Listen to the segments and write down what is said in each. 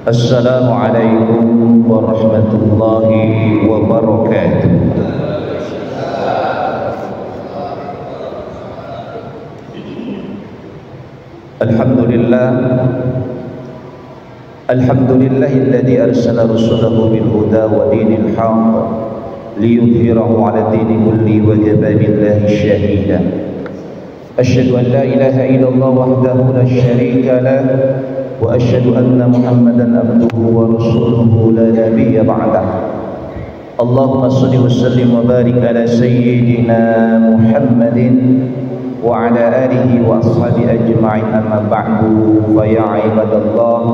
Assalamualaikum warahmatullahi wabarakatuh. Alhamdulillah, alhamdulillahilladzi arsala rasulahu bil huda wa dinil haqq liyudhhirahu 'ala dini kulli wa kafa billahi shahida. Asyhadu an la ilaha illallah wahdahu la syarika lah wa asyhadu anna Muhammadan abduhu wa rasuluhu la nabiyya ba'dah. Allahumma shalli wa sallim wa barik ala sayyidina Muhammadin wa ala alihi wa ashabi ajma'in, amma ba'du. Fa ya ibadallah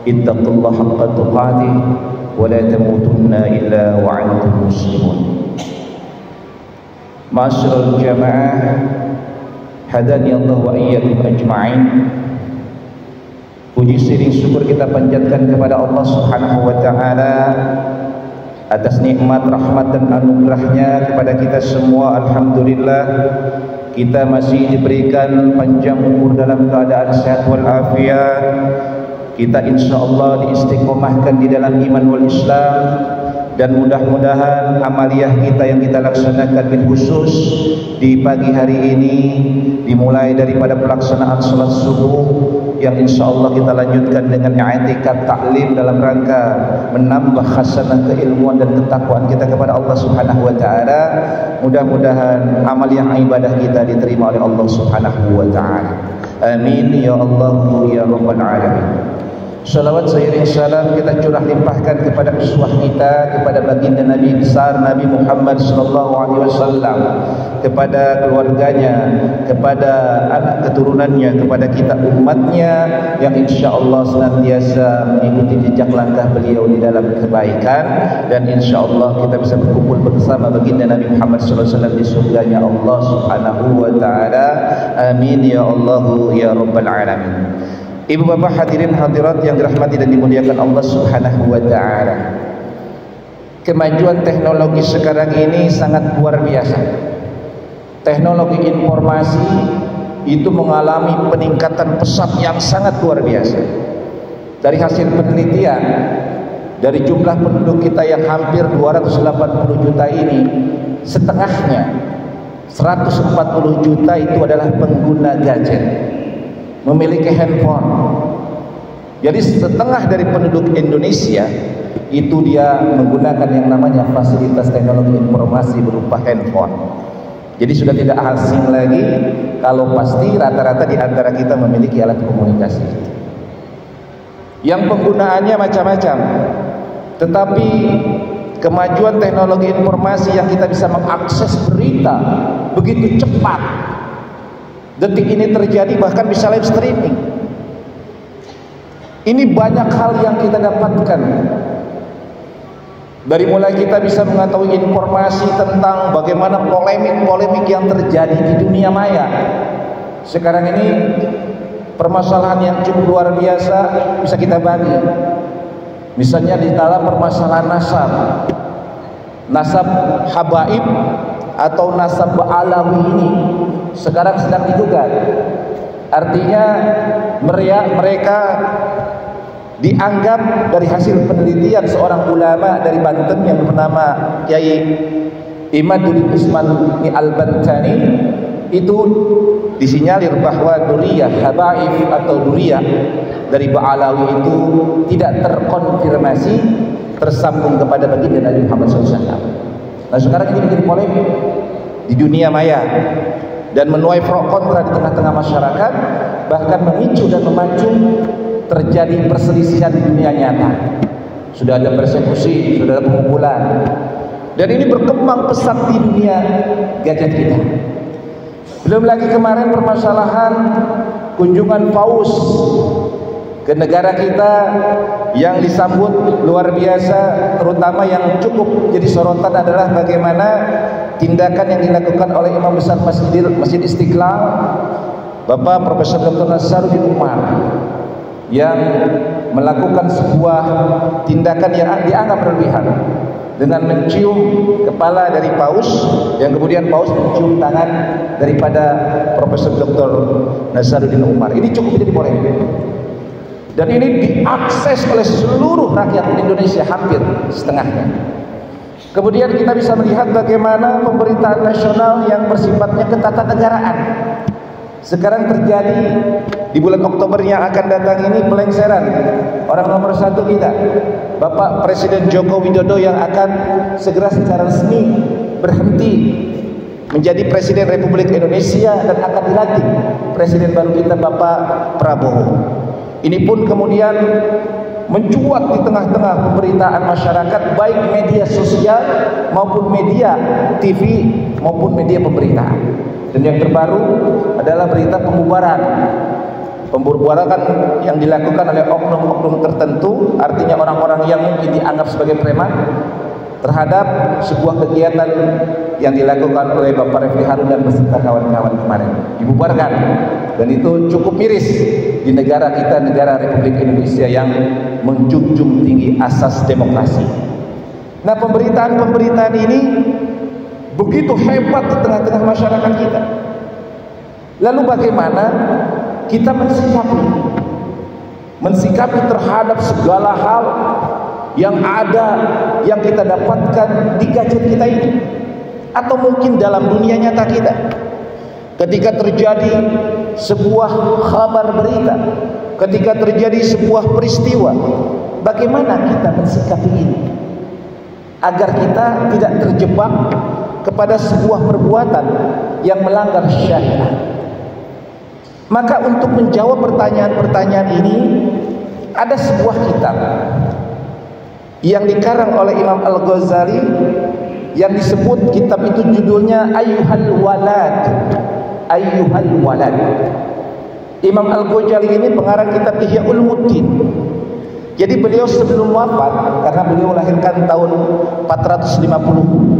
ittaqullaha haqqa tuqatih wa la tamutunna illa wa antum muslimun. Ma'asyiral jamaah, hadani Allah wa iyyakum ajma'in. Puji sering syukur kita panjatkan kepada Allah Subhanahu wa taala atas nikmat, rahmat dan anugerahnya kepada kita semua. Alhamdulillah, kita masih diberikan panjang umur dalam keadaan sehat wal afiat. Kita insyaallah diistiqomahkan di dalam iman wal Islam, dan mudah-mudahan amaliyah kita yang kita laksanakan bil khusus di pagi hari ini dimulai daripada pelaksanaan salat subuh yang insyaallah kita lanjutkan dengan i'tikaf ta'lim dalam rangka menambah khasanah keilmuan dan ketakwaan kita kepada Allah Subhanahu wa taala. Mudah-mudahan amaliyah ibadah kita diterima oleh Allah Subhanahu wa taala. Amin ya Allah ya rabbal alamin. Salawat seiring salam kita curah limpahkan kepada uswah kita, kepada baginda Nabi besar Nabi Muhammad sallallahu alaihi wasallam, kepada keluarganya, kepada anak keturunannya, kepada kita umatnya yang insyaallah senantiasa mengikuti jejak langkah beliau di dalam kebaikan, dan insyaallah kita bisa berkumpul bersama baginda Nabi Muhammad sallallahu alaihi wasallam di surganya Allah Subhanahu wa taala. Amin ya Allah ya rabbal alamin. Ibu bapak hadirin hadirat yang dirahmati dan dimuliakan Allah Subhanahu wa taala, kemajuan teknologi sekarang ini sangat luar biasa. Teknologi informasi itu mengalami peningkatan pesat yang sangat luar biasa. Dari hasil penelitian, dari jumlah penduduk kita yang hampir 280 juta ini, setengahnya 140 juta itu adalah pengguna gadget, memiliki handphone. Jadi setengah dari penduduk Indonesia itu dia menggunakan yang namanya fasilitas teknologi informasi berupa handphone. Jadi sudah tidak asing lagi kalau pasti rata-rata di antara kita memiliki alat komunikasi yang penggunaannya macam-macam. Tetapi kemajuan teknologi informasi yang kita bisa mengakses berita begitu cepat. Detik ini terjadi bahkan bisa live streaming. Ini banyak hal yang kita dapatkan. Dari mulai kita bisa mengetahui informasi tentang bagaimana polemik-polemik yang terjadi di dunia maya. Sekarang ini permasalahan yang cukup luar biasa bisa kita bagi. Misalnya di dalam permasalahan nasab habaib atau nasab alawi ini sekarang sedang digugat. Artinya mereka dianggap dari hasil penelitian seorang ulama dari Banten yang bernama Kiai Imaduddin Usmani Al-Bantani, itu disinyalir bahwa duriyah habaib atau duriyah dari Ba'alawi itu tidak terkonfirmasi tersambung kepada baginda Nabi Muhammad SAW. Nah sekarang ini menjadi polemik di dunia maya dan menuai pro kontra di tengah-tengah masyarakat, bahkan memicu dan memacu terjadi perselisihan di dunia nyata. Sudah ada persekusi, sudah ada pemukulan, dan ini berkembang pesat di dunia gadget kita. Belum lagi kemarin permasalahan kunjungan Paus ke negara kita yang disambut luar biasa, terutama yang cukup jadi sorotan adalah bagaimana tindakan yang dilakukan oleh Imam Besar Masjid Istiqlal, Bapak Profesor Dr. Nasaruddin Umar, yang melakukan sebuah tindakan yang dianggap berlebihan dengan mencium kepala dari Paus, yang kemudian Paus mencium tangan daripada Profesor Dr. Nasaruddin Umar. Ini cukup jadi polemik. dan ini diakses oleh seluruh rakyat Indonesia, hampir setengahnya. Kemudian kita bisa melihat bagaimana pemberitaan nasional yang bersifatnya ketatanegaraan. Sekarang terjadi di bulan Oktober yang akan datang ini pelengseran orang nomor satu kita, Bapak Presiden Joko Widodo, yang akan segera secara resmi berhenti menjadi Presiden Republik Indonesia dan akan dilantik Presiden baru kita, Bapak Prabowo. Ini pun kemudian mencuat di tengah-tengah pemberitaan masyarakat, baik media sosial maupun media TV maupun media pemberitaan. Dan yang terbaru adalah berita pembubaran yang dilakukan oleh oknum-oknum tertentu, artinya orang-orang yang mungkin dianggap sebagai preman, terhadap sebuah kegiatan yang dilakukan oleh Bapak Refli Harun dan beserta kawan-kawan kemarin, dibubarkan. Dan itu cukup miris di negara kita, negara Republik Indonesia yang menjunjung tinggi asas demokrasi. Nah, pemberitaan-pemberitaan ini begitu hebat di tengah-tengah masyarakat kita. Lalu bagaimana kita mensikapi terhadap segala hal yang ada, yang kita dapatkan di gadget kita ini, atau mungkin dalam dunia nyata kita? Ketika terjadi sebuah kabar berita, ketika terjadi sebuah peristiwa, bagaimana kita mensikapi ini agar kita tidak terjebak kepada sebuah perbuatan yang melanggar syariat? Maka untuk menjawab pertanyaan-pertanyaan ini, ada sebuah kitab yang dikarang oleh Imam Al-Ghazali, yang disebut kitab itu judulnya Ayyuhal Walad. Ayyuhal Walad. Imam Al-Ghazali ini pengarang kitab Ihya Ulumuddin. Jadi beliau sebelum wafat, karena beliau melahirkan tahun 450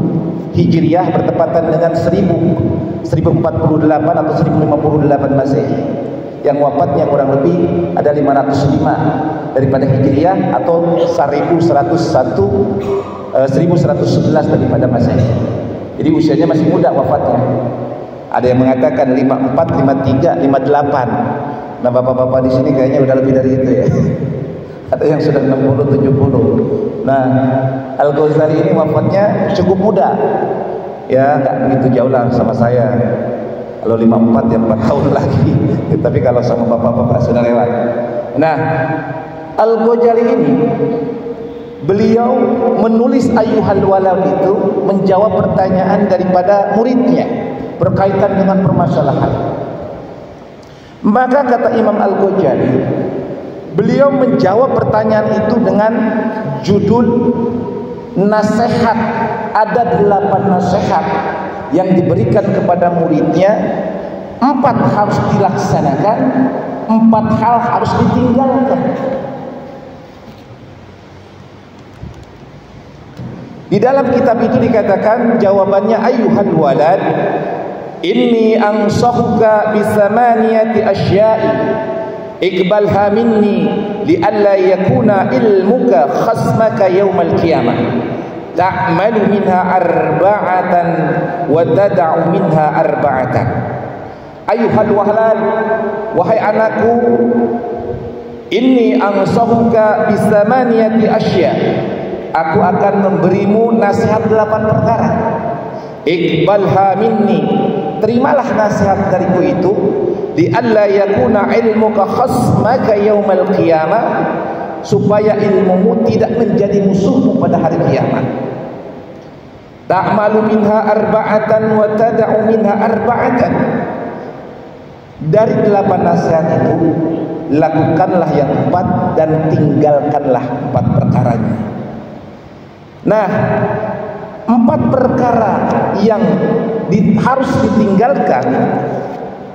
Hijriah bertepatan dengan 1048 atau 1058 Masehi, yang wafatnya kurang lebih ada 505 daripada Hijriah atau 1111 daripada Masehi. Jadi usianya masih muda wafatnya. Ada yang mengatakan 54, 53, 58. Nah, bapak-bapak di sini kayaknya udah lebih dari itu ya. Ada yang sudah 60, 70. Nah, Al-Ghazali ini wafatnya cukup muda. Ya, enggak begitu jauh lah sama saya. Kalau 54 ya 4 tahun lagi. Tapi kalau sama bapak-bapak sudah lewat. Nah, Al-Ghazali ini beliau menulis Ayyuhal Walad itu menjawab pertanyaan daripada muridnya berkaitan dengan permasalahan. Maka kata Imam Al-Ghazali, beliau menjawab pertanyaan itu dengan judul nasihat. Ada 8 nasihat yang diberikan kepada muridnya. 4 harus dilaksanakan, 4 hal harus ditinggalkan. Di dalam kitab itu dikatakan jawabannya, Ayyuhal walad, inni ansahuka bisamaniyati asya'i iqbalha minni li'alla yakuna ilmuka khasmaka yawmal qiyamah. Ta'malu minha arba'atan wa tada'u minha arba'atan. Ayyuhal walad, wahai anakku, inni ansahuka bisamaniyati asya', aku akan memberimu nasihat 8 perkara. Iqbalha minni, terimalah nasihat dariku itu, di alla yakuna ilmuka khasmaka yaumal qiyamah, supaya ilmumu tidak menjadi musuhmu pada hari kiamat. Ta'malu minha arba'atan wa tada'u minha arba'atan. Dari 8 nasihat itu, lakukanlah yang 4 dan tinggalkanlah 4 perkaranya. Nah, 4 perkara yang harus ditinggalkan,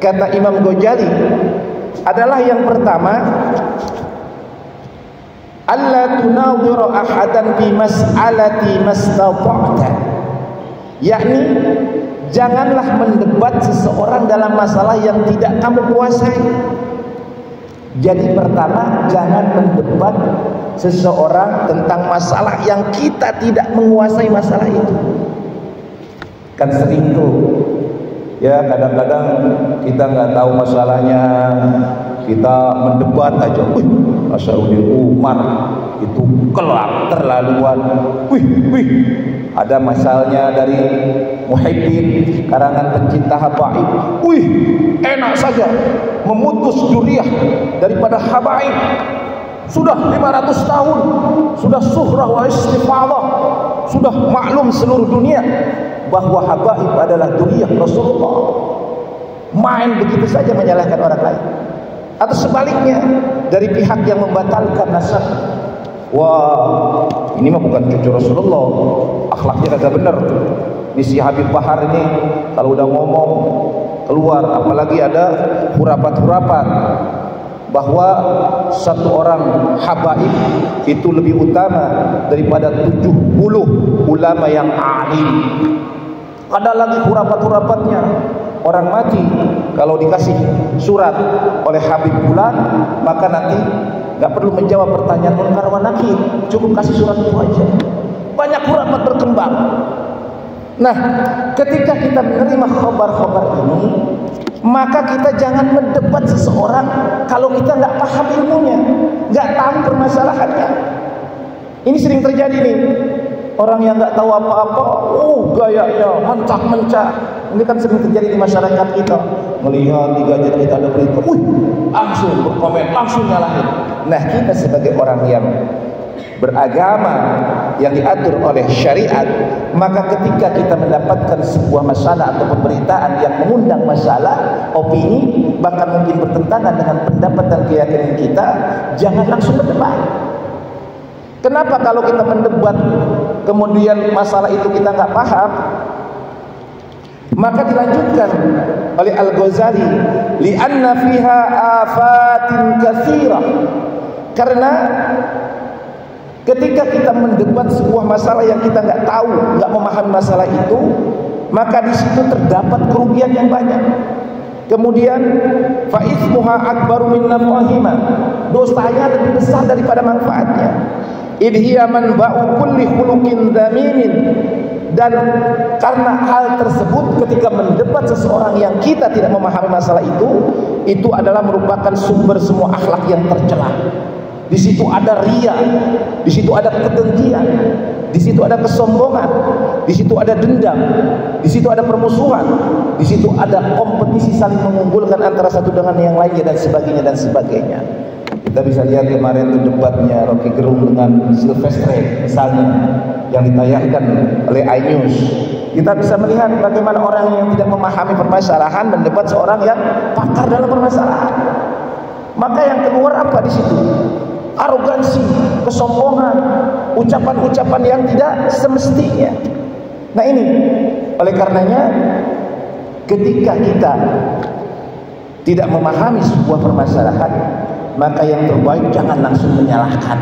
kata Imam Ghazali, adalah yang pertama, alla tunawwira ahadan fi mas'alati mastata'ta, yakni janganlah mendebat seseorang dalam masalah yang tidak kamu kuasai. Jadi pertama, jangan mendebat seseorang tentang masalah yang kita tidak menguasai masalah itu. Kan sering tuh ya, kadang-kadang kita nggak tahu masalahnya, kita mendebat aja, Nasaruddin Umar itu kelak terlaluan. Ada masalahnya dari Muhyiddin karangan pencinta habaib. Enak saja memutus Duriyah daripada habaib. Sudah 500 tahun, sudah suhrah wa istifadah, sudah maklum seluruh dunia bahwa habaib adalah Duriyah Rasulullah. Main begitu saja menyalahkan orang lain. Atau sebaliknya dari pihak yang membatalkan nasab, wah ini mah bukan cucu Rasulullah, akhlaknya kagak bener. Ini si Habib Bahar ini kalau udah ngomong keluar, apalagi ada hurapat-hurapat bahwa satu orang habaib itu lebih utama daripada 70 ulama yang alim. Ada lagi hurapat-hurapatnya, orang mati kalau dikasih surat oleh Habib Bulan, maka nanti gak perlu menjawab pertanyaan munkar wa nakir, cukup kasih surat itu aja. Banyak hurapat berkembang. Nah, ketika kita menerima khabar-khabar ini, maka kita jangan mendebat seseorang kalau kita nggak paham ilmunya, nggak tahu permasalahannya. Ini sering terjadi nih, orang yang nggak tahu apa-apa, gayanya mencak-mencak. Ini kan sering terjadi di masyarakat kita. Melihat di gadget kita ada berita, langsung berkomen, langsung nyalahin. Nah, kita sebagai orang yang beragama yang diatur oleh syariat, maka ketika kita mendapatkan sebuah masalah atau pemberitaan yang mengundang masalah, opini, bahkan mungkin bertentangan dengan pendapat dan keyakinan kita, jangan langsung berdebat. Kenapa kalau kita mendebat kemudian masalah itu kita nggak paham? Maka dilanjutkan oleh Al-Ghazali, li'anna fiha afatin katsirah, karena ketika kita mendebat sebuah masalah yang kita nggak tahu, nggak memahami masalah itu, maka di situ terdapat kerugian yang banyak. Kemudian fa itsmuha akbaru min naf'ihima, dosanya lebih besar daripada manfaatnya. Idhiya manba'u kulli khuluqin dzamimin, dan karena hal tersebut ketika mendebat seseorang yang kita tidak memahami masalah itu adalah merupakan sumber semua akhlak yang tercela. Di situ ada riya, di situ ada kedengkian, di situ ada kesombongan, di situ ada dendam, di situ ada permusuhan, di situ ada kompetisi saling mengunggulkan antara satu dengan yang lainnya dan sebagainya dan sebagainya. Kita bisa lihat kemarin itu debatnya Rocky Gerung dengan Silvestre misalnya yang ditayangkan oleh iNews. Kita bisa melihat bagaimana orang yang tidak memahami permasalahan mendebat seorang yang pakar dalam permasalahan. Maka yang keluar apa di situ? Arogansi, kesombongan, ucapan-ucapan yang tidak semestinya. Nah ini, oleh karenanya ketika kita tidak memahami sebuah permasalahan, maka yang terbaik jangan langsung menyalahkan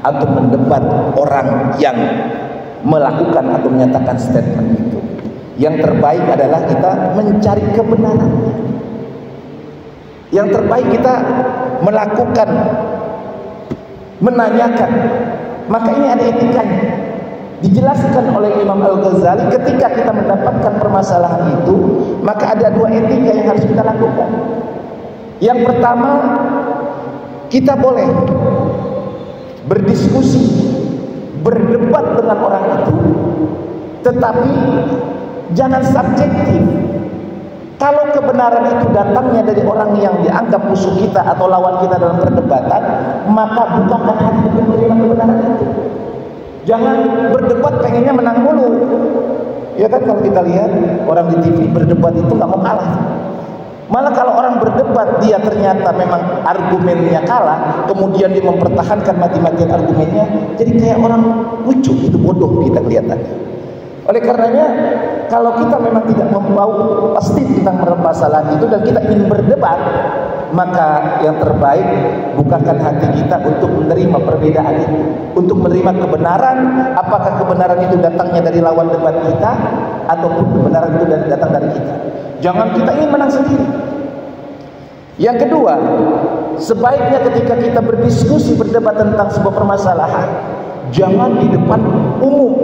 atau mendebat orang yang melakukan atau menyatakan statement itu. Yang terbaik adalah kita mencari kebenaran. Yang terbaik kita melakukan, menanyakan. Maka ini ada etikanya. Dijelaskan oleh Imam Al-Ghazali, ketika kita mendapatkan permasalahan itu, maka ada dua etika yang harus kita lakukan. Yang pertama, kita boleh berdiskusi, berdebat dengan orang itu, tetapi jangan subjektif. Kalau kebenaran itu datangnya dari orang yang dianggap musuh kita atau lawan kita dalam perdebatan, maka bukakan hati untuk menerima kebenaran itu. Jangan berdebat pengennya menang mulu. Ya kan, kalau kita lihat orang di TV berdebat itu nggak mau kalah. Malah kalau orang berdebat dia ternyata memang argumennya kalah, kemudian dia mempertahankan mati-matian argumennya, jadi kayak orang lucu, itu bodoh kita kelihatannya. Oleh karenanya, kalau kita memang tidak membawa pasti tentang permasalahan itu dan kita ingin berdebat, maka yang terbaik bukakan hati kita untuk menerima perbedaan itu, untuk menerima kebenaran. Apakah kebenaran itu datangnya dari lawan debat kita ataupun kebenaran itu datang dari kita. Jangan kita ingin menang sendiri. Yang kedua, sebaiknya ketika kita berdiskusi, berdebat tentang sebuah permasalahan, jangan di depan umum,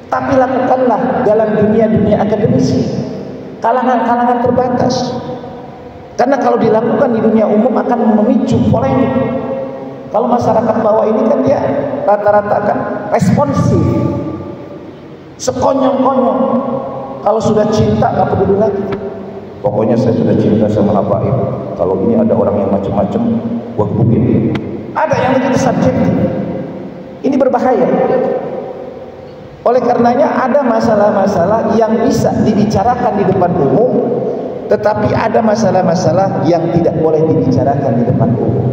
tapi lakukanlah dalam dunia-dunia akademisi, kalangan-kalangan terbatas. Karena kalau dilakukan di dunia umum akan memicu polemik. Kalau masyarakat bawah ini kan dia rata-rata kan responsif, sekonyong-konyong. Kalau sudah cinta nggak peduli lagi. Pokoknya saya sudah cinta sama Habaib. Kalau ini ada orang yang macam-macam, gua gebukin. Ada yang begitu subjektif. Ini berbahaya. Oleh karenanya ada masalah-masalah yang bisa dibicarakan di depan umum, tetapi ada masalah-masalah yang tidak boleh dibicarakan di depan umum.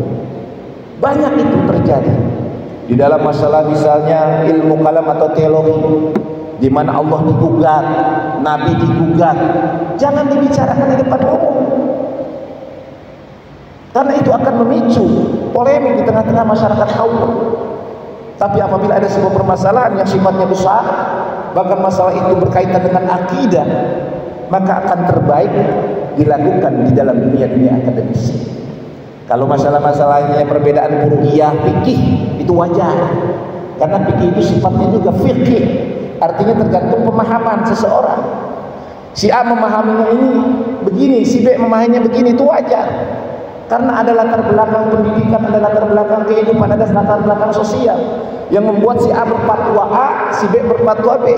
Banyak itu terjadi di dalam masalah misalnya ilmu kalam atau teologi, di mana Allah digugat, Nabi digugat, jangan dibicarakan di depan umum, karena itu akan memicu polemik di tengah-tengah masyarakat kaum. Tapi apabila ada sebuah permasalahan yang sifatnya besar, bahkan masalah itu berkaitan dengan akidah, maka akan terbaik dilakukan di dalam dunia akademis. Kalau masalah-masalahnya perbedaan furu'iyah, fikih, itu wajar. Karena fikih itu sifatnya juga fikih. Artinya tergantung pemahaman seseorang. Si A memahaminya ini begini, si B memahaminya begini, itu wajar. Karena ada latar belakang pendidikan, ada latar belakang kehidupan, ada latar belakang sosial yang membuat si A berfatwa A, si B berfatwa B.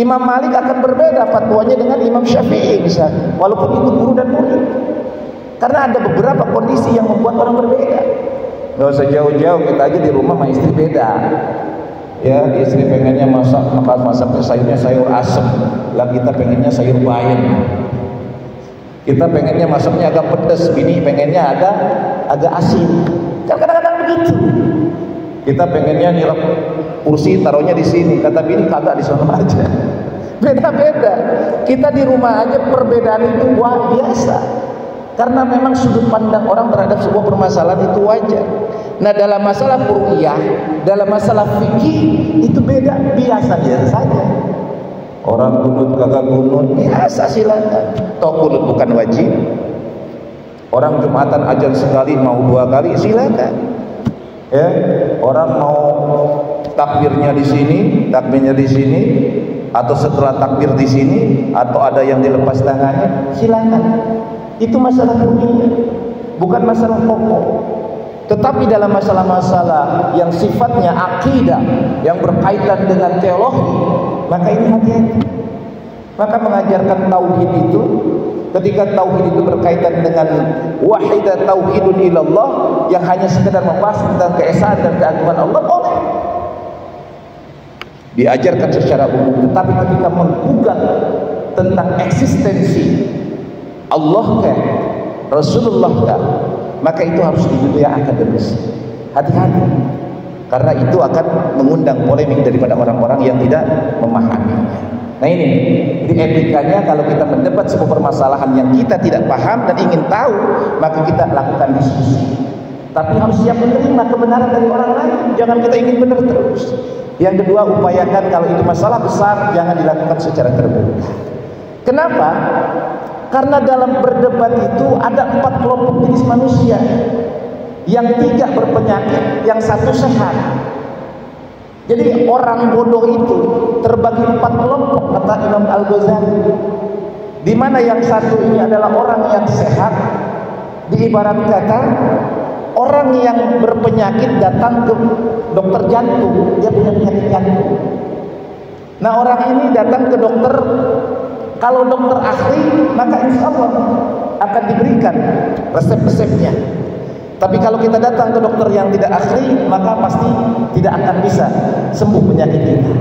Imam Malik akan berbeda fatwanya dengan Imam Syafi'i misalnya, walaupun itu guru dan murid. Karena ada beberapa kondisi yang membuat orang berbeda. Gak usah jauh-jauh, kita aja di rumah sama istri beda. Ya, istri pengennya masaknya sayurnya sayur asem, lah kita pengennya sayur bayam. Kita pengennya masaknya agak pedas, bini pengennya agak asin. Kadang-kadang begitu. Kita pengennya nirap kursi taruhnya di sini, kata bini kagak di sana aja. Beda-beda. Kita di rumah aja perbedaan itu biasa. Karena memang sudut pandang orang terhadap sebuah permasalahan itu wajar. Nah, dalam masalah furu'iyah, dalam masalah fikih itu beda, biasa-biasa saja. Orang kunut kagak kunut, biasa silakan. Toh kunut bukan wajib. Orang Jumatan azan sekali mau 2 kali silakan. Ya, orang mau takbirnya di sini, takbirnya di sini, atau setelah takbir di sini, atau ada yang dilepas tangannya, silakan. Itu masalah dunia, bukan masalah pokok. Tetapi dalam masalah-masalah yang sifatnya akidah, yang berkaitan dengan teologi, maka ini hati-hati. Maka mengajarkan tauhid itu, ketika tauhid itu berkaitan dengan wahidah tauhidun ilallah, yang hanya sekedar membahas tentang keesaan dan keagungan Allah, boleh diajarkan secara umum. Tetapi ketika menggugat tentang eksistensi Allah kah, Rasulullah kah, maka itu harus di dunia akademis. Hati-hati, karena itu akan mengundang polemik daripada orang-orang yang tidak memahaminya. Nah ini, di etikanya kalau kita mendebat sebuah permasalahan yang kita tidak paham dan ingin tahu, maka kita lakukan diskusi. Tapi harus siap menerima kebenaran dari orang lain. Jangan kita ingin benar terus. Yang kedua, upayakan kalau itu masalah besar, jangan dilakukan secara terbuka. Kenapa? Karena dalam berdebat itu ada 4 kelompok jenis manusia. Yang 3 berpenyakit, yang 1 sehat. Jadi orang bodoh itu terbagi 4 kelompok, kata Imam Al-Ghazali. Di mana yang 1 ini adalah orang yang sehat. Diibarat kata orang yang berpenyakit datang ke dokter jantung, dia punya penyakit jantung. Nah, orang ini datang ke dokter, kalau dokter ahli maka insya Allah akan diberikan resep-resepnya. Tapi kalau kita datang ke dokter yang tidak ahli, maka pasti tidak akan bisa sembuh penyakit kita.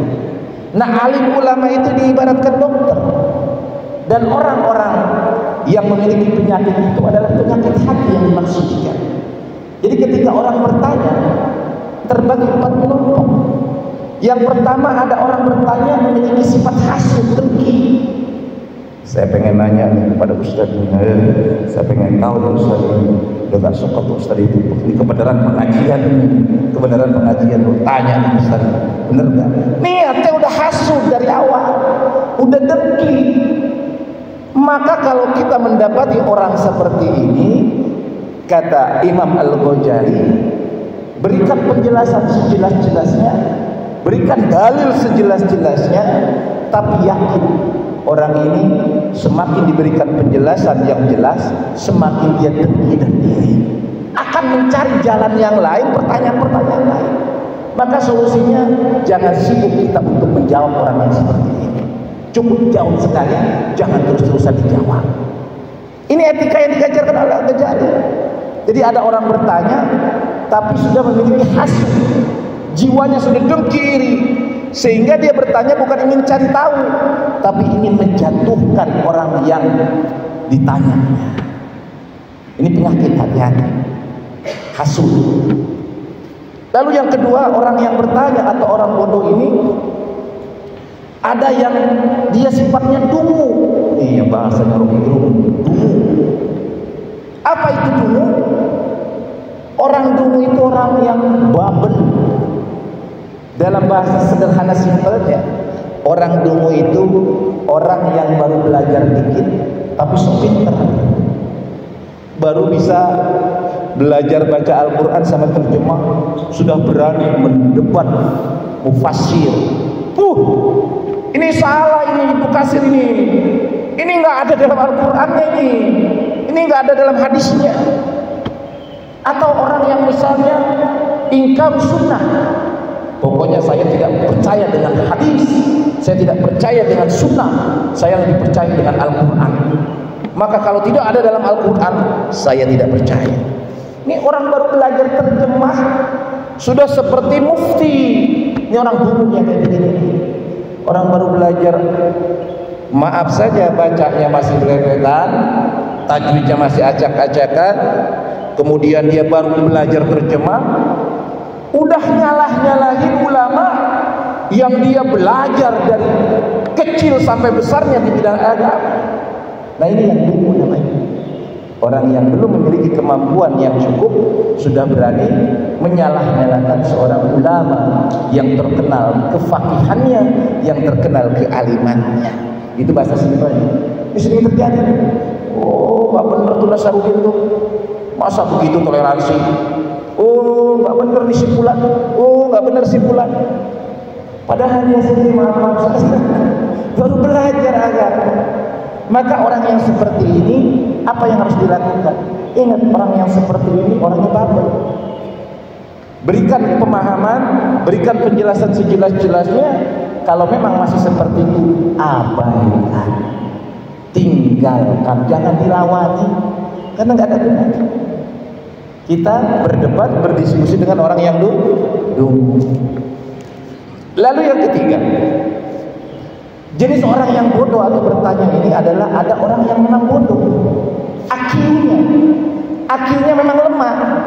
Nah, alim ulama itu diibaratkan dokter. Dan orang-orang yang memiliki penyakit itu adalah penyakit hati yang dimaksudkan. Jadi ketika orang bertanya, terbagi 4 kelompok. Yang pertama, ada orang bertanya memiliki sifat hasud, dengki. Saya pengen nanya nih kepada Ustaz ini, saya pengen tahu nih Ustaz ini, udah gak suka tuh Ustaz itu, ini kebenaran pengajian ini, kebenaran pengajian, tanya nih Ustaz, bener gak? Niatnya udah hasud dari awal, udah dengki. Maka kalau kita mendapati orang seperti ini, kata Imam Al-Ghazali, berikan penjelasan sejelas-jelasnya, berikan dalil sejelas-jelasnya, tapi yakin orang ini semakin diberikan penjelasan yang jelas, semakin dia dengki dan iri, akan mencari jalan yang lain, pertanyaan-pertanyaan lain. Maka solusinya jangan sibuk kita untuk menjawab orang yang seperti ini. Cukup jauh sekali, jangan terus-terusan dijawab. Ini etika yang diajarkan oleh Al-Ghazali. Jadi ada orang bertanya, tapi sudah memiliki hasud, jiwanya sudah dengki iri, sehingga dia bertanya bukan ingin cari tahu, tapi ingin menjatuhkan orang yang ditanyanya. Ini penyakit, hati-hati, hasud. Lalu yang kedua, orang yang bertanya atau orang bodoh ini ada yang dia sifatnya dungu. Iya, bahasanya Rocky Gerung, dungu. Apa itu dungu? Orang dungu itu orang yang babel. Dalam bahasa sederhana simpelnya, orang dungu itu orang yang baru belajar dikit tapi sok pinter, baru bisa belajar baca Al-Quran sama terjemah, sudah berani mendebat mufassir. Ini salah, ini mufasir ini nggak ada dalam Al-Qurannya, ini nggak ada dalam hadisnya. Atau orang yang misalnya ingkar sunnah, pokoknya saya tidak percaya dengan hadis, saya tidak percaya dengan sunnah, saya lebih percaya dengan Al-Quran. Maka kalau tidak ada dalam Al-Quran, saya tidak percaya. Ini orang baru belajar terjemah, sudah seperti mufti. Ini orang dulu yang kayak begini. Orang baru belajar, maaf saja bacanya masih belepetan, tajwidnya masih acak-acakan, kemudian dia baru belajar terjemah, udah nyalah-nyalahin ulama yang dia belajar dari kecil sampai besarnya di bidang agama. Nah ini yang dulu namanya. Orang yang belum memiliki kemampuan yang cukup sudah berani menyalah-nyalakan seorang ulama yang terkenal kefakihannya, yang terkenal kealimannya. Itu bahasa simpelnya. Ini sering terjadi. Oh, nggak bener tuh Nasaruddin tuh. Masa begitu toleransi? Oh, nggak bener nih simpulan. Oh, nggak bener simpulan. Padahal dia sendiri maaf baru belajar agama. Maka orang yang seperti ini, apa yang harus dilakukan? Ingat, orang yang seperti ini orangnya babel. Berikan pemahaman, berikan penjelasan sejelas-jelasnya. Kalau memang masih seperti itu, abaikan, tinggalkan, jangan dilawati, karena nggak ada gunanya. Kita berdebat, berdiskusi dengan orang yang dungu. Lalu yang ketiga, jenis orang yang bodoh atau bertanya ini adalah ada orang yang memang bodoh. Akilnya memang lemah.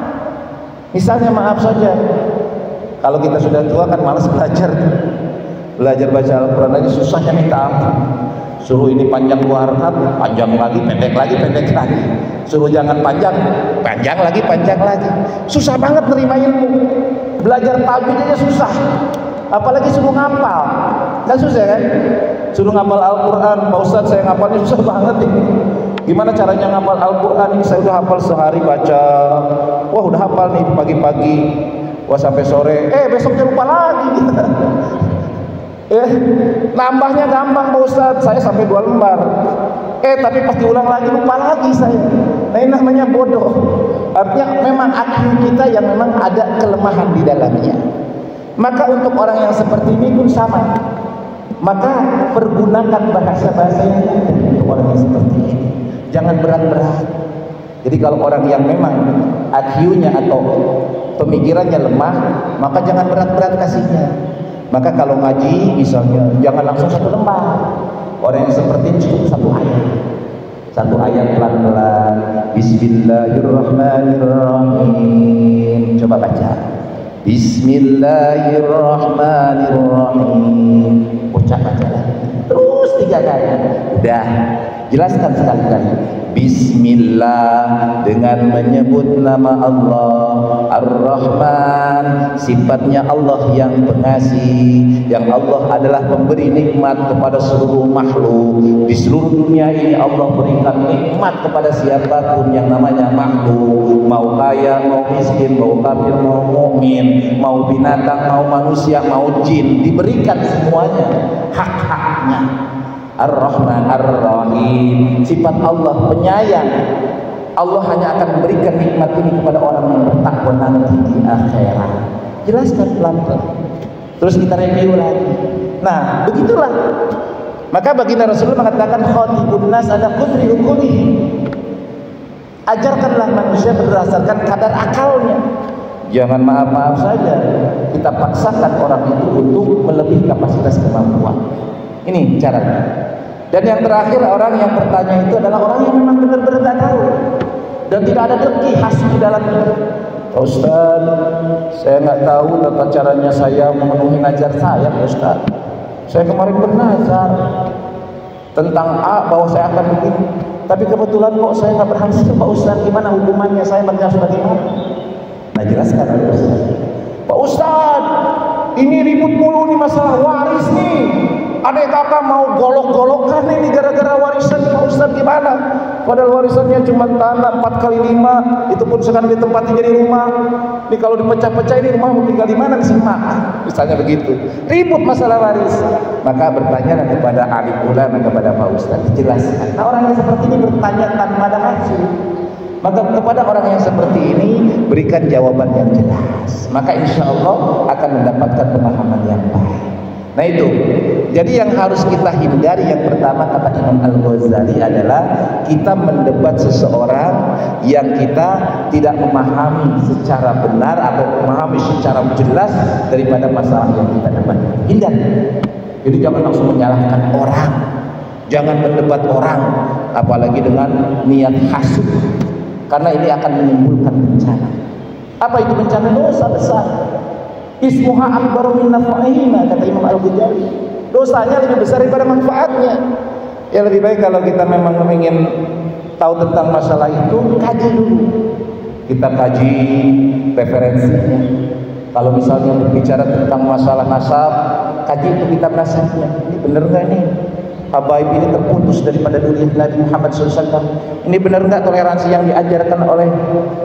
Misalnya maaf saja, kalau kita sudah tua kan malas belajar. Belajar baca Al-Quran aja susahnya minta ampun. Suruh ini panjang 2 harakat, panjang lagi, pendek lagi, pendek lagi. Suruh jangan panjang, panjang lagi, panjang lagi. Susah banget nerima ilmu. Belajar tajwid aja susah. Apalagi suruh ngapal, kan susah kan? Suruh ngapal Al-Quran, Pak Ustadz saya ngapalnya susah banget ini. Gimana caranya ngapal Al-Quran ini? Saya udah hafal sehari baca, wah udah hafal nih pagi-pagi, wah sampai sore, besoknya lupa lagi gitu. Nambahnya gampang Pak Ustadz, saya sampai 2 lembar. Tapi pas diulang lagi lupa lagi saya. Nah ini namanya bodoh. Artinya memang akil kita yang memang ada kelemahan di dalamnya. Maka untuk orang yang seperti ini pun sama. Maka pergunakan bahasa-bahasa yang ada untuk orang yang seperti ini. Jangan berat-berat. Jadi kalau orang yang memang IQ-nya atau pemikirannya lemah, maka jangan berat-berat kasihnya. Maka kalau ngaji misalnya, jangan langsung 1 lembar. Orang yang seperti ini cukup 1 ayat. 1 ayat pelan-pelan. Bismillahirrahmanirrahim. Coba baca. Bismillahirrahmanirrahim. Baca terus 3 kali. Udah, jelaskan sekali-kali. Bismillah, dengan menyebut nama Allah. Ar-Rahman, sifatnya Allah yang pengasih, yang Allah adalah pemberi nikmat kepada seluruh makhluk. Di seluruh dunia ini Allah berikan nikmat kepada siapapun yang namanya makhluk, mau kaya, mau miskin, mau kafir, mau mukmin, mau binatang, mau manusia, mau jin, diberikan semuanya hak-haknya. Ar-Rahman Ar-Rahim. Sifat Allah penyayang. Allah hanya akan memberikan nikmat ini kepada orang yang bertakwa nanti di akhirat. Jelaskan pelan-pelan. Terus kita review lagi. Nah, begitulah. Maka baginda Rasulullah mengatakan khatibun nas ala qadri uqulih. Ajarkanlah manusia berdasarkan kadar akalnya. Jangan maaf-maaf saja kita paksakan orang itu untuk melebihi kapasitas kemampuan. Ini caranya. Dan yang terakhir, orang yang bertanya itu adalah orang yang memang benar-benar tidak tahu dan tidak ada dengki khas di dalamnya. Ustaz, saya nggak tahu tata caranya saya memenuhi nazar saya, Ustaz. Saya kemarin bernazar tentang A bahwa saya akan begini, tapi kebetulan kok saya nggak berhasil, Pak Ustaz. Gimana hukumannya? Saya bernazar bagaimana? Nah, jelaskan oleh Ustaz. Pak Ustaz, ini ribut mulu nih masalah waris nih. Adik kakak mau golok-golokan ini gara-gara warisan. Pak Ustaz gimana? Padahal warisannya cuma tanah 4x5, itu pun sekarang ditempati jadi rumah. Ini kalau dipecah-pecah ini rumah mau tinggal di mana? Di Semak, misalnya begitu. Ribut masalah waris. Maka bertanyalah kepada alim ulama, kepada Pak Ustaz, dijelaskan. Nah, orang yang seperti ini bertanya tanpa ada hasil. Maka kepada orang yang seperti ini berikan jawaban yang jelas. Maka insya Allah akan mendapatkan pemahaman yang baik. Nah itu, jadi yang harus kita hindari yang pertama kata Imam Al-Ghazali adalah kita mendebat seseorang yang kita tidak memahami secara benar atau memahami secara jelas daripada masalah yang kita debat. Hindari. Jadi jangan langsung menyalahkan orang, jangan mendebat orang, apalagi dengan niat hasud, karena ini akan menimbulkan bencana. Apa itu bencana? Dosa besar. Ismuha akbaru min naf'ihima, kata Imam Al-Ghazali. Dosanya lebih besar daripada manfaatnya. Ya lebih baik kalau kita memang ingin tahu tentang masalah itu, kaji dulu. Kita kaji referensinya. Kalau misalnya berbicara tentang masalah nasab, kaji itu kitab nasabnya. Ini benar nggak nih? Habaib ini terputus daripada dunia Nabi Muhammad SAW. Ini benar nggak toleransi yang diajarkan oleh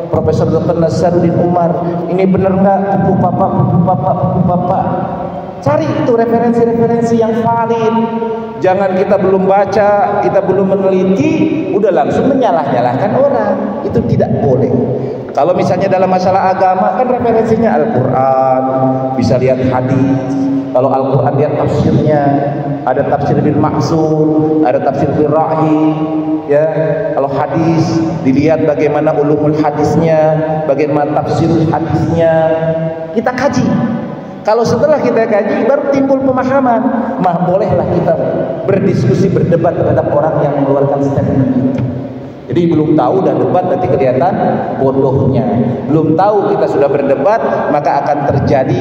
Profesor Dr. Nasaruddin Umar? Ini benar nggak buku bapak? Cari itu referensi-referensi yang valid. Jangan kita belum baca, kita belum meneliti, udah langsung menyalah-nyalahkan orang. Itu tidak boleh. Kalau misalnya dalam masalah agama kan referensinya Al-Quran, bisa lihat hadis. Kalau Al-Quran lihat tafsirnya, ada tafsir bil maksud, ada tafsir bil ra'i, ya. Kalau hadis dilihat bagaimana ulumul hadisnya, bagaimana tafsirul hadisnya, kita kaji. Kalau setelah kita kaji baru timbul pemahaman, bolehlah kita berdiskusi, berdebat terhadap orang yang mengeluarkan statement itu. Jadi belum tahu dan debat nanti kelihatan bodohnya. Belum tahu kita sudah berdebat, maka akan terjadi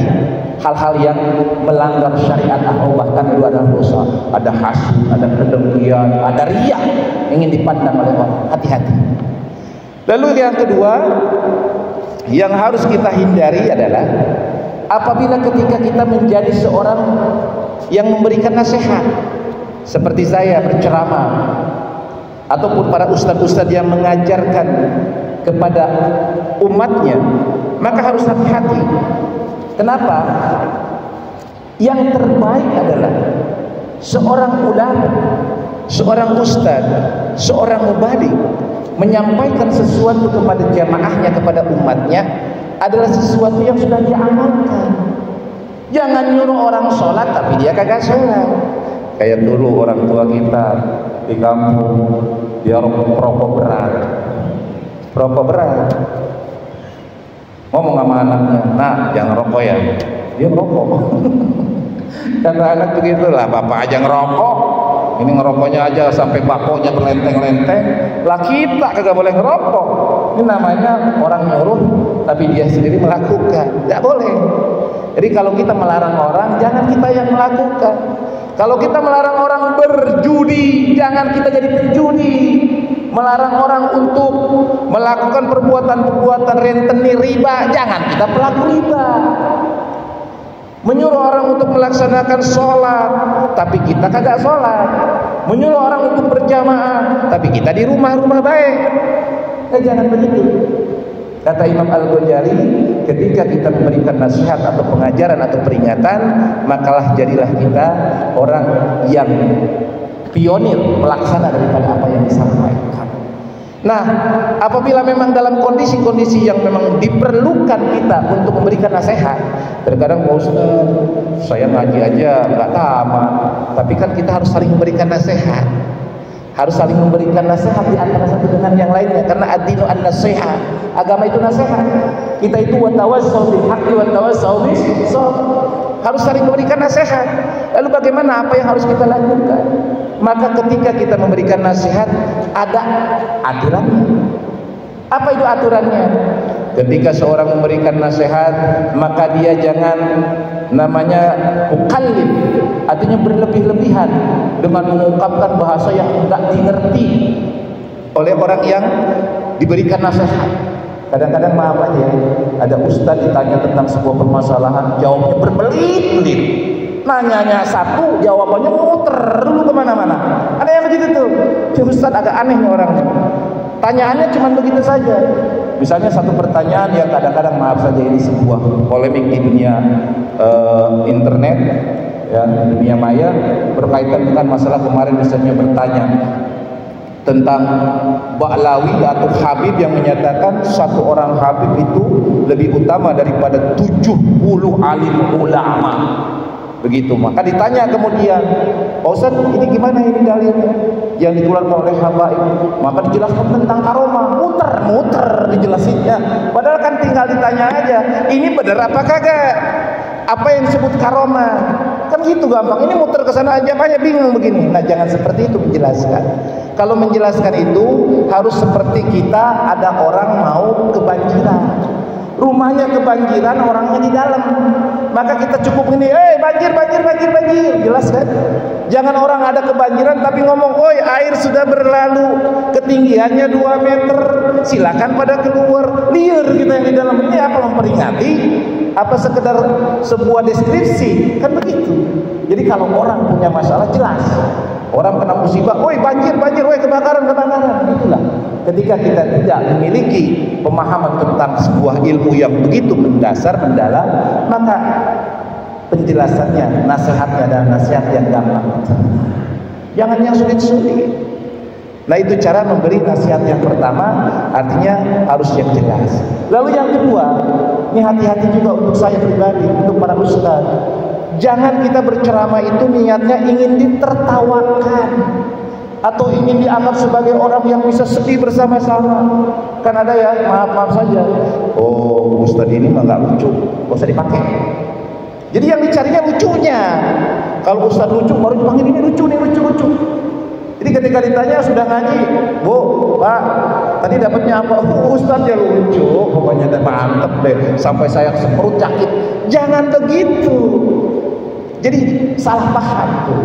hal-hal yang melanggar syariat atau bahkan itu adalah dosa. Ada hasud, ada kedengkian, ada riya ingin dipandang oleh orang. Hati-hati. Lalu yang kedua yang harus kita hindari adalah apabila ketika kita menjadi seorang yang memberikan nasihat, seperti saya berceramah, ataupun para ustadz-ustadz yang mengajarkan kepada umatnya, maka harus hati-hati. Kenapa? Yang terbaik adalah seorang ulama, seorang ustadz, seorang mubalik menyampaikan sesuatu kepada jamaahnya, kepada umatnya adalah sesuatu yang sudah dia amalkan. Jangan nyuruh orang sholat tapi dia kagak sholat. Kayak dulu orang tua kita di kampung, dia rokok berat, ngomong sama anaknya, nah jangan rokok ya, dia ngerokok. Kata anak begitulah, bapak aja ngerokok, ini ngerokoknya aja sampai bakonya berlenteng-lenteng, lah kita kagak boleh ngerokok. Ini namanya orang nyuruh tapi dia sendiri melakukan, tidak boleh. Jadi kalau kita melarang orang, jangan kita yang melakukan. Kalau kita melarang orang berjudi, jangan kita jadi penjudi. Melarang orang untuk melakukan perbuatan-perbuatan rentenir riba, jangan kita pelaku riba. Menyuruh orang untuk melaksanakan sholat, tapi kita kagak sholat. Menyuruh orang untuk berjamaah, tapi kita di rumah-rumah baik. Jangan begitu. Kata Imam Al-Ghazali, ketika kita memberikan nasihat atau pengajaran atau peringatan, makalah jadilah kita orang yang pionir pelaksana daripada apa yang disampaikan. Nah, apabila memang dalam kondisi-kondisi yang memang diperlukan kita untuk memberikan nasihat, terkadang Pak Ustaz, saya ngaji aja nggak tamat, tapi kan kita harus saling memberikan nasihat, harus saling memberikan nasihat di antara satu dengan yang lainnya, karena ad-dinu an-nasihat, agama itu nasihat. Kita itu wa tawassaw bil haqqi wa tawassaw bis sabr, harus saling memberikan nasihat. Lalu bagaimana, apa yang harus kita lakukan? Maka ketika kita memberikan nasihat, ada aturannya. Apa itu aturannya? Ketika seorang memberikan nasihat, maka dia jangan namanya mukallif, artinya berlebih-lebihan dengan mengungkapkan bahasa yang tidak dimengerti oleh orang yang diberikan nasihat. Kadang-kadang maaf aja, ada ustaz ditanya tentang sebuah permasalahan, jawabnya berbelit-belit. Nanyanya satu, jawabannya muter dulu kemana-mana. Ada yang begitu tuh. Si ustaz agak aneh nih orangnya. Tanyaannya cuma begitu saja. Misalnya satu pertanyaan yang kadang-kadang maaf saja ini sebuah polemik di dunia internet, ya, dunia maya, berkaitan dengan masalah kemarin misalnya bertanya tentang Ba'lawi atau Habib yang menyatakan satu orang Habib itu lebih utama daripada 70 alim ulama. Begitu, maka ditanya kemudian, Pak Ustaz, ini gimana ini dalilnya yang dikeluarkan oleh Habaib? Maka dijelaskan tentang karomah, muter-muter dijelasinnya. Padahal kan tinggal ditanya aja, ini benar apa kagak? Apa yang disebut karomah? Kan gitu gampang. Ini muter ke sana aja, banyak bingung begini. Nah, jangan seperti itu menjelaskan. Kalau menjelaskan itu harus seperti kita ada orang mau kebanjiran, rumahnya kebanjiran, orangnya di dalam, maka kita cukup ini, banjir, jelas kan? Jangan orang ada kebanjiran tapi ngomong, oi air sudah berlalu, ketinggiannya 2 meter, silakan pada keluar. Liar kita yang di dalam. Ini apa, memperingati? Apa sekedar sebuah deskripsi? Kan begitu. Jadi kalau orang punya masalah jelas. Orang kena musibah, woi banjir, woi kebakaran. Itulah. Ketika kita tidak memiliki pemahaman tentang sebuah ilmu yang begitu mendasar, mendalam, maka penjelasannya, nasihatnya adalah nasihat yang gampang. Jangan yang sulit-sulit. Nah, itu cara memberi nasihat yang pertama, artinya harus yang jelas. Lalu yang kedua, ini hati-hati juga untuk saya pribadi, untuk para ustaz. Jangan kita berceramah itu niatnya ingin ditertawakan atau ingin dianggap sebagai orang yang bisa sedih bersama-sama. Kan ada ya, maaf saja, oh ustaz ini mah nggak lucu, nggak usah dipakai. Jadi yang dicarinya lucunya. Kalau ustaz lucu baru dipanggil, ini lucu. Jadi ketika ditanya sudah ngaji, Bu, Pak, tadi dapatnya apa? Ustaz ya lucu, pokoknya mantep deh, sampai saya seperut sakit. Jangan begitu. Jadi salah paham tuh.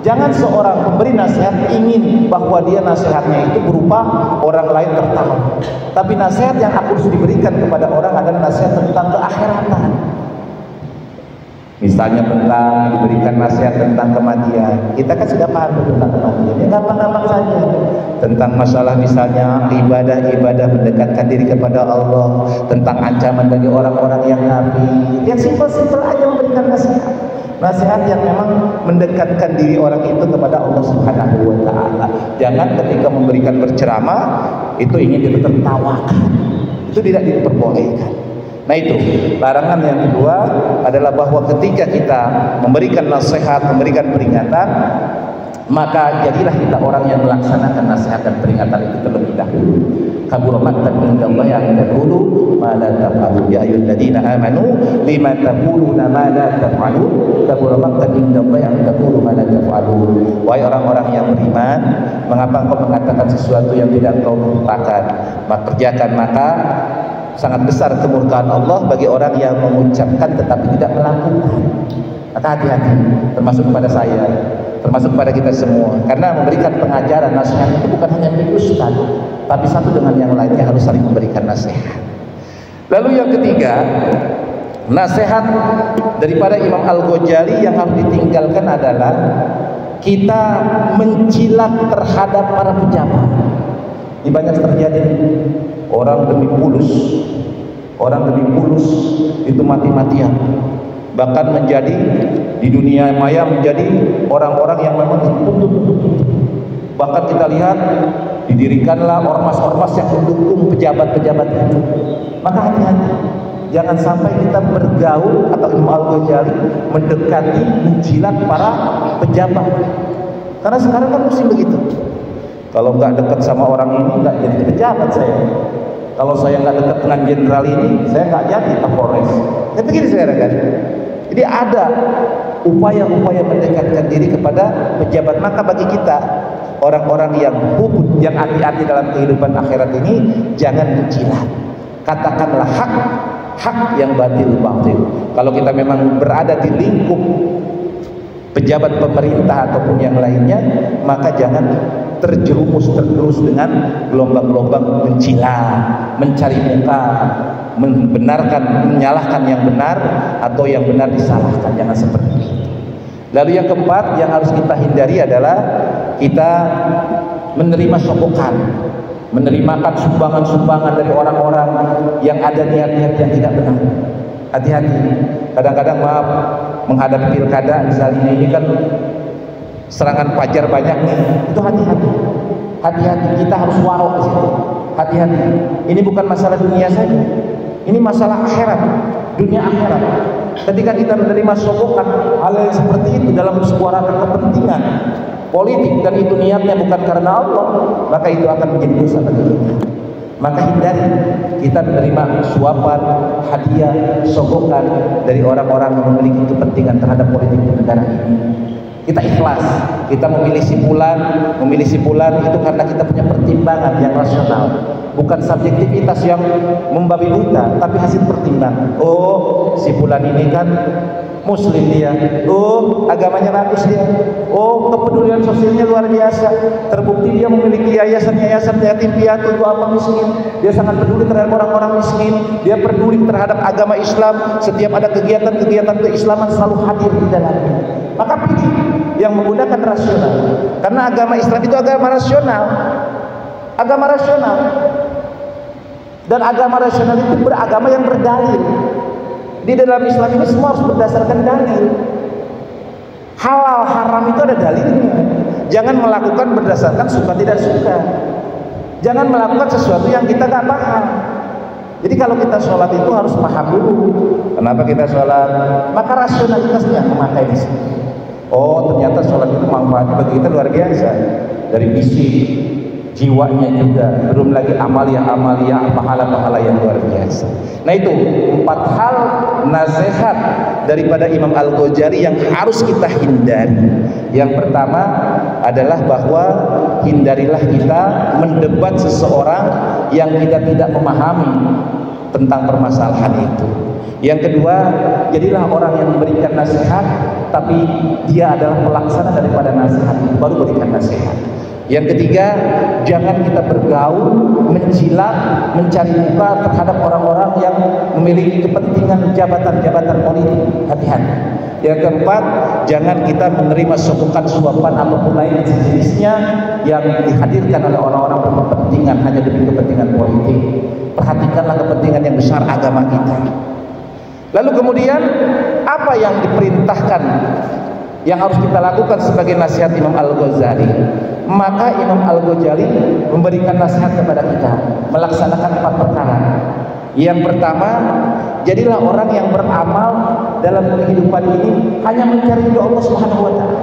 Jangan seorang pemberi nasihat ingin bahwa dia nasihatnya itu berupa orang lain tertawa. Tapi nasihat yang aku harus diberikan kepada orang adalah nasihat tentang keakhiratan. Misalnya tentang diberikan nasihat tentang kematian. Kita kan sudah paham tentang kematian. Ya gampang-gampang saja. Tentang masalah misalnya ibadah mendekatkan diri kepada Allah, tentang ancaman bagi orang-orang yang kafir. Yang simpel-simpel aja memberikan nasihat. Nasihat yang memang mendekatkan diri orang itu kepada Allah Subhanahu wa taala. Jangan ketika memberikan berceramah itu ingin ditertawakan. Itu tidak diperbolehkan. Nah, itu larangan yang kedua adalah bahwa ketika kita memberikan nasihat, memberikan peringatan, maka jadilah kita orang yang melaksanakan nasihat dan peringatan itu terlebih dahulu. Kabura maqtan indallahi an taqulu ma la taf'alun, ya ayyuhalladzina amanu lima taquluna ma la taf'alun, kabura maqtan indallahi an taqulu ma la taf'alun. Wahai orang-orang yang beriman, mengapa engkau mengatakan sesuatu yang tidak engkau katakan? Maka sangat besar kemurkaan Allah bagi orang yang mengucapkan tetapi tidak melakukan. Maka hati-hati, termasuk kepada saya, termasuk pada kita semua, karena memberikan pengajaran nasihat itu bukan hanya milik ustaz, tapi satu dengan yang lainnya harus saling memberikan nasihat. Lalu yang ketiga, nasihat daripada Imam Al-Ghazali yang harus ditinggalkan adalah kita mencilat terhadap para pejabat. Ini banyak terjadi. Orang demi pulus itu mati-matian. Bahkan menjadi di dunia maya menjadi orang-orang yang memang dituntut Bahkan kita lihat didirikanlah ormas-ormas yang mendukung pejabat-pejabat itu. Maka hati-hati, jangan sampai kita bergaul atau Imam Al-Ghazali mendekati, menjilat para pejabat. Karena sekarang kan mesti begitu. Kalau nggak dekat sama orang ini, nggak jadi pejabat saya. Kalau saya nggak dekat dengan jenderal ini, saya nggak jadi Kapolres. Tapi begini saudara kan. Jadi ada upaya-upaya mendekatkan diri kepada pejabat. Maka bagi kita orang-orang yang hubud, yang hati-hati dalam kehidupan akhirat ini, jangan menjilat. Katakanlah hak yang batil. Kalau kita memang berada di lingkup pejabat pemerintah ataupun yang lainnya, maka jangan tergerus dengan gelombang-gelombang mencilat, mencari muka, membenarkan, menyalahkan yang benar atau yang benar disalahkan. Jangan seperti itu. Lalu yang keempat yang harus kita hindari adalah kita menerima sokongan, menerimakan sumbangan-sumbangan dari orang-orang yang ada niat-niat yang tidak benar. Hati-hati. Kadang-kadang maaf, menghadapi pilkada misalnya ini kan serangan fajar banyak nih. Itu hati-hati. Hati-hati, kita harus warok di situ. Hati-hati. Ini bukan masalah dunia saja. Ini masalah akhirat, dunia akhirat. Ketika kita menerima sokongan hal yang seperti itu dalam sebuah rangka kepentingan politik dan itu niatnya bukan karena Allah, maka itu akan menjadi dosa bagi kita. Maka hindari kita menerima suapan, hadiah, sokongan dari orang-orang yang memiliki kepentingan terhadap politik negara ini. Kita ikhlas, kita memilih si fulan itu karena kita punya pertimbangan yang rasional, bukan subjektivitas yang membabi buta, tapi hasil pertimbangan. Oh, si fulan ini kan muslim dia, oh agamanya bagus dia, oh kepedulian sosialnya luar biasa, terbukti dia memiliki yayasan-yayasan yatim piatu, duafa miskin, dia sangat peduli terhadap orang-orang miskin, dia peduli terhadap agama Islam, setiap ada kegiatan-kegiatan keislaman selalu hadir di dalamnya. Maka pilih yang menggunakan rasional, karena agama Islam itu agama rasional, dan agama rasional itu beragama yang berdalil. Di dalam Islam ini semua harus berdasarkan dalil. Halal haram itu ada dalilnya. Jangan melakukan berdasarkan suka tidak suka. Jangan melakukan sesuatu yang kita nggak paham. Jadi kalau kita sholat itu harus paham dulu kenapa kita sholat. Maka rasionalitasnya memakai di sini. Oh, ternyata sholat itu manfaatnya bagi kita luar biasa. Dari fisik, jiwanya juga, belum lagi amalia pahala-pahala yang luar biasa. Nah itu 4 hal nasihat daripada Imam Al-Ghazali yang harus kita hindari. Yang pertama adalah bahwa hindarilah kita mendebat seseorang yang kita tidak memahami tentang permasalahan itu. Yang kedua, jadilah orang yang memberikan nasihat tapi dia adalah pelaksana daripada nasihat itu, baru berikan nasihat. Yang ketiga, jangan kita bergaul, menjilat, mencari muka terhadap orang-orang yang memiliki kepentingan jabatan-jabatan politik. Hati-hati. Yang keempat, jangan kita menerima sokongan, suapan apapun lain sejenisnya yang dihadirkan oleh orang-orang berkepentingan hanya demi kepentingan politik. Perhatikanlah kepentingan yang besar agama kita. Lalu kemudian apa yang diperintahkan yang harus kita lakukan sebagai nasihat Imam Al-Ghazali? Maka Imam Al-Ghazali memberikan nasihat kepada kita melaksanakan 4 perkara. Yang pertama, jadilah orang yang beramal dalam kehidupan ini hanya mencari ridho Allah Subhanahu wa taala.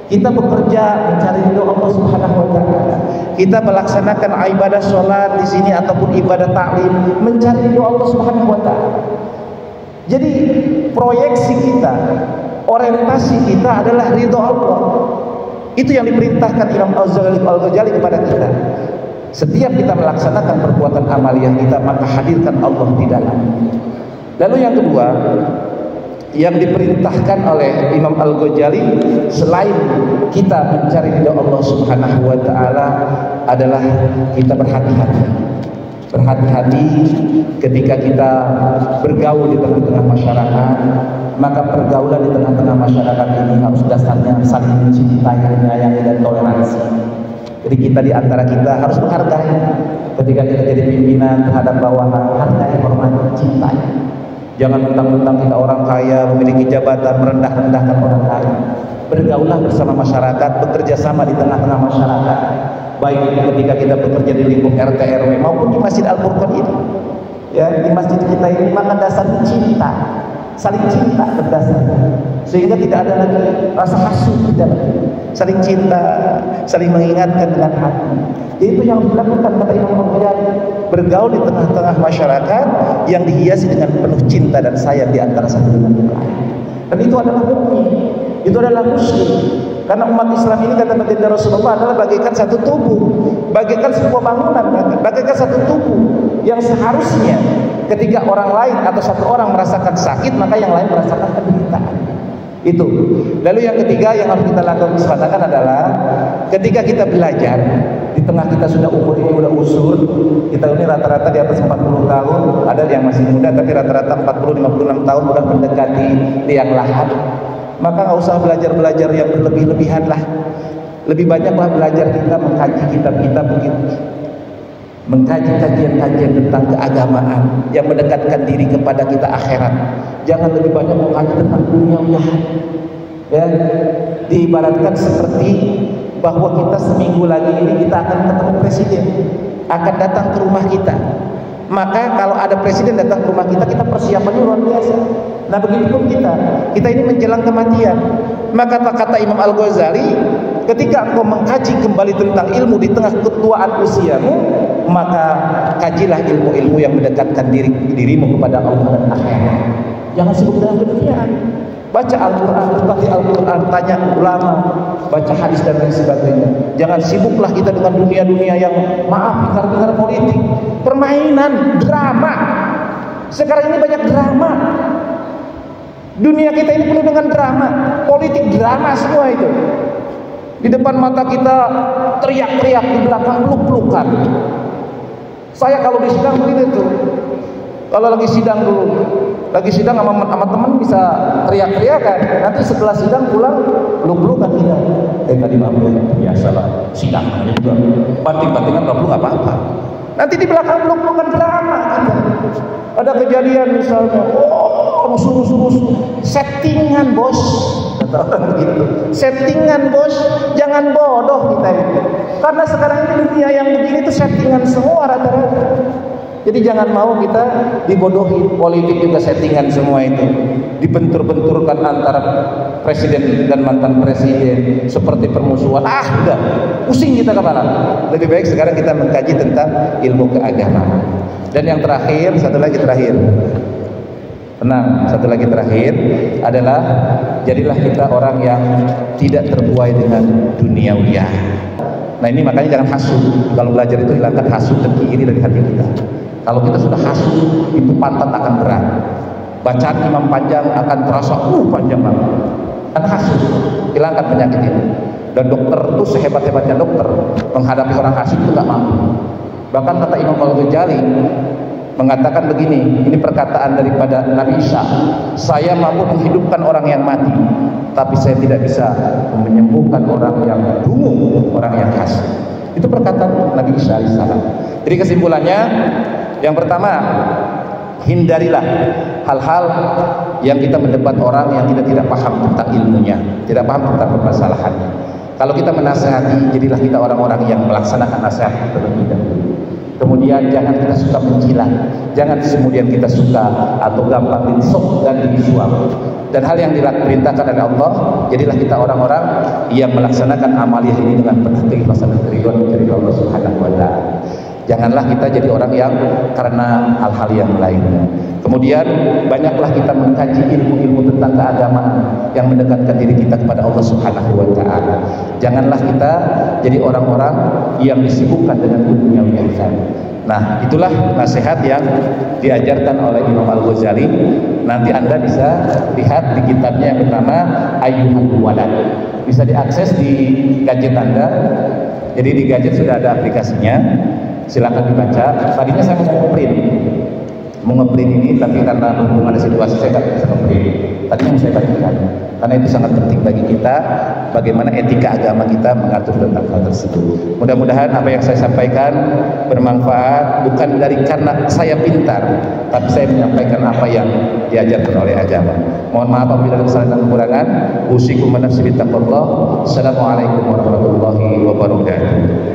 Kita bekerja mencari ridho Allah Subhanahu wa taala. Kita melaksanakan ibadah sholat di sini ataupun ibadah ta'lim mencari ridho Allah Subhanahu wa taala. Jadi proyeksi kita, orientasi kita adalah ridho Allah. Itu yang diperintahkan Imam Al-Ghazali kepada kita. Setiap kita melaksanakan perbuatan amaliyah kita, maka hadirkan Allah di dalam. Lalu yang kedua, yang diperintahkan oleh Imam Al-Ghazali selain kita mencari ridho Allah Subhanahu wa taala adalah kita berhati-hati. Berhati-hati ketika kita bergaul di tengah-tengah masyarakat. Maka pergaulan di tengah-tengah masyarakat ini harus dasarnya saling mencintai, menyayangi dan toleransi. Jadi kita di antara kita harus menghargai. Ketika kita jadi pimpinan terhadap bawahan, hargai, hormati, cintai. Jangan mentang-mentang kita orang kaya, memiliki jabatan, merendah-rendahkan orang lain. bergaulah bersama masyarakat, bekerja sama di tengah-tengah masyarakat, baik ketika kita bekerja di lingkup RT RW maupun di Masjid Al-Furqan ini. Ya, di masjid kita ini maka dasarnya cinta, saling cinta berdasarnya, sehingga tidak ada lagi rasa hasut, tidak lagi, saling cinta, saling mengingatkan dengan hati. Itu yang dilakukan kata Imam Al-Ghazali, bergaul di tengah-tengah masyarakat yang dihiasi dengan penuh cinta dan sayang di antara satu dengan yang lain. Dan itu adalah mukmin, itu adalah muslim. Karena umat Islam ini kata baginda Rasulullah adalah bagaikan satu tubuh, bagaikan sebuah bangunan, bagaikan satu tubuh yang seharusnya ketika orang lain atau satu orang merasakan sakit maka yang lain merasakan penderitaan. Itu. Lalu yang ketiga yang harus kita lakukan kesepakatan adalah ketika kita belajar, di tengah kita sudah umur ini sudah usur, kita ini rata-rata di atas 40 tahun, ada yang masih muda tapi rata-rata 40-56 tahun sudah mendekati liang lahat. Maka nggak usah belajar-belajar yang berlebih-lebihan lah. Lebih banyaklah belajar kita mengkaji kitab-kitab begitu, mengkaji kajian-kajian tentang keagamaan yang mendekatkan diri kepada kita akhirat. Jangan lebih banyak mengkaji tentang dunia. Ya, diibaratkan seperti bahwa kita seminggu lagi ini kita akan ketemu presiden, akan datang ke rumah kita. Maka kalau ada presiden datang ke rumah kita, kita persiapannya luar biasa. Nah begitu pun kita ini menjelang kematian. Maka kata Imam Al-Ghazali, ketika engkau mengkaji kembali tentang ilmu di tengah ketuaan usiamu, maka kajilah ilmu-ilmu yang mendekatkan dirimu kepada Allah dan akhirat. Jangan sibuk dengan dunia. Baca Al-Quran, bertahti Al-Quran, tanya ulama, baca hadis dan lain sebagainya. Jangan sibuklah kita dengan dunia-dunia yang maaf, pikir-pikir politik, permainan, drama. Sekarang ini banyak drama. Dunia kita ini penuh dengan drama, politik drama semua itu. Di depan mata kita teriak-teriak, di belakang peluk-pelukan. Saya kalau di sidang begitu tuh. Kalau lagi sidang dulu, lagi sidang sama teman bisa teriak-teriakan. Nanti setelah sidang pulang peluk-pelukan kita. Tadi maaf ya, biasalah sidang aja juga. Banting-bantingan kalau nggak apa-apa. Nanti di belakang peluk-pelukan drama kita. Ada kejadian misalnya, rusuh-rusuh, settingan bos. Kata orang begitu. Settingan bos, jangan bodoh kita ini. Karena sekarang ini dunia yang begini itu settingan semua rata-rata. Jadi jangan mau kita dibodohi, politik juga settingan semua itu. Dibentur-benturkan antara presiden dan mantan presiden seperti permusuhan. Udah, pusing kita kepala. Lebih baik sekarang kita mengkaji tentang ilmu keagamaan. Dan yang terakhir, satu lagi terakhir adalah jadilah kita orang yang tidak terbuai dengan duniawiyah. Nah ini makanya jangan hasud. Kalau belajar itu hilangkan hasud dan iri dari hati kita. Kalau kita sudah hasud, itu pantat akan berat. Bacaan imam panjang akan terasa panjang banget. Kan hasud, hilangkan penyakit ini. Dan dokter itu sehebat-hebatnya dokter menghadapi orang hasud itu tak mampu. Bahkan kata Imam Al-Ghazali mengatakan begini, ini perkataan daripada Nabi Isa, saya mampu menghidupkan orang yang mati, tapi saya tidak bisa menyembuhkan orang yang dungu, orang yang hasud. Itu perkataan Nabi Isa alaihissalam. Jadi kesimpulannya, yang pertama, hindarilah hal-hal yang kita mendebat orang yang tidak paham tentang ilmunya, tidak paham tentang permasalahannya. Kalau kita menasihati, jadilah kita orang-orang yang melaksanakan nasihat terlebih dahulu. Kemudian jangan kita suka mencilat, jangan kemudian kita suka atau gampang disok dan disuap. Dan hal yang diperintahkan oleh Allah, jadilah kita orang-orang yang melaksanakan amaliyah ini dengan penuh keikhlasan dan keridhaan dari Allah Subhanahu wa taala. Janganlah kita jadi orang yang karena hal-hal yang lainnya. Kemudian banyaklah kita mengkaji ilmu-ilmu tentang keagamaan yang mendekatkan diri kita kepada Allah Subhanahu wa taala. Janganlah kita jadi orang-orang yang disibukkan dengan dunia biasa. Nah, itulah nasihat yang diajarkan oleh Imam Al-Ghazali. Nanti Anda bisa lihat di kitabnya yang bernama Ayyuhal Walad. Bisa diakses di gadget Anda. Jadi di gadget sudah ada aplikasinya. Silakan dibaca. Tadinya saya mau print, mengeprint ini, tapi karena hubungan situasi saya nggak bisa ngeprint. Tadi yang saya bagikan, karena itu sangat penting bagi kita bagaimana etika agama kita mengatur tentang hal tersebut. Mudah-mudahan apa yang saya sampaikan bermanfaat, bukan dari karena saya pintar, tapi saya menyampaikan apa yang diajarkan oleh agama. Mohon maaf apabila ada kesalahan dan kekurangan. Usikum wa nafsi bittaqwallah. Assalamualaikum warahmatullahi wabarakatuh.